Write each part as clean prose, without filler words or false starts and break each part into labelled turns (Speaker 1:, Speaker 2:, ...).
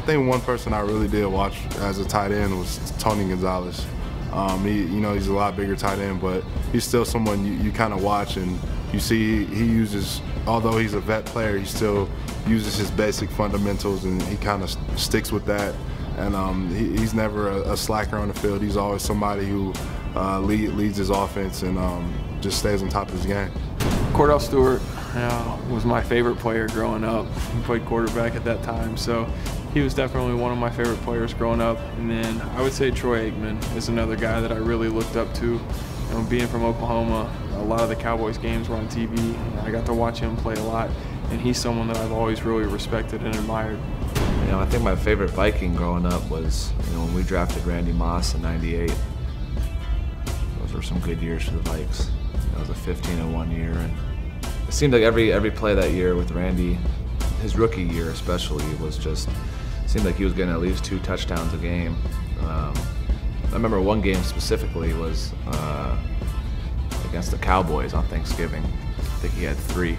Speaker 1: think one person I really did watch as a tight end was Tony Gonzalez. He's a lot bigger tight end, but he's still someone you kind of watch and you see he uses, although he's a vet player, he still uses his basic fundamentals and he kind of sticks with that. And he's never a slacker on the field. He's always somebody who leads his offense and just stays on top of his game.
Speaker 2: Cordell Stewart was my favorite player growing up. He played quarterback at that time, so he was definitely one of my favorite players growing up. And then I would say Troy Aikman is another guy that I really looked up to. Being from Oklahoma, a lot of the Cowboys games were on TV, and I got to watch him play a lot. And he's someone that I've always really respected and admired.
Speaker 3: I think my favorite Viking growing up was, when we drafted Randy Moss in '98. Those were some good years for the Vikes. That was a 15-1 year, and it seemed like every play that year with Randy, his rookie year especially, seemed like he was getting at least 2 touchdowns a game. I remember one game specifically was against the Cowboys on Thanksgiving. I think he had 3.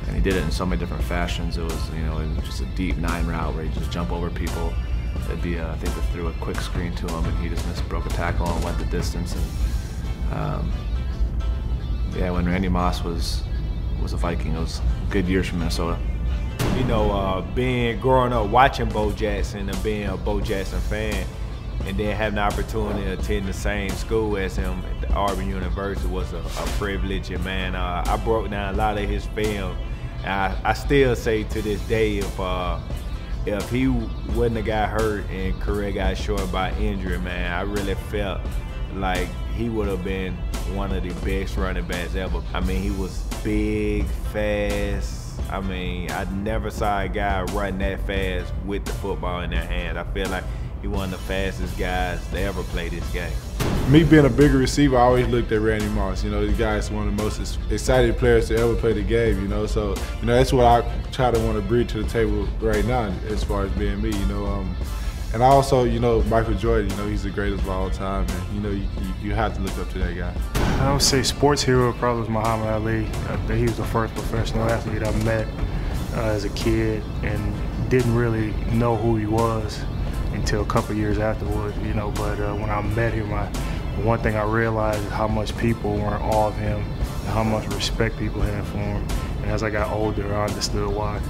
Speaker 3: And he did it in so many different fashions. It was, just a deep 9 route where he'd just jump over people. It'd be, I think they threw a quick screen to him and he just broke a tackle and went the distance. And when Randy Moss was a Viking, it was good years for Minnesota.
Speaker 4: Growing up watching Bo Jackson and being a Bo Jackson fan, and then having the opportunity to attend the same school as him at the Auburn University was a privilege. And man, I broke down a lot of his film. I still say to this day, if he wouldn't have got hurt and career got short by injury, man, I really felt like he would have been one of the best running backs ever. He was big, fast. I never saw a guy run that fast with the football in their hand. I feel like he one of the fastest guys to ever play this game.
Speaker 5: Me being a bigger receiver, I always looked at Randy Moss. The guy's one of the most excited players to ever play the game, So, that's what I try to want to bring to the table right now as far as being me, And I also, Michael Jordan, he's the greatest of all time, and, you have to look up to that guy.
Speaker 6: I would say sports hero probably was Muhammad Ali. He was the first professional athlete I met as a kid and didn't really know who he was until a couple years afterwards, but when I met him, one thing I realized is how much people were in awe of him and how much respect people had for him. And as I got older, I understood why.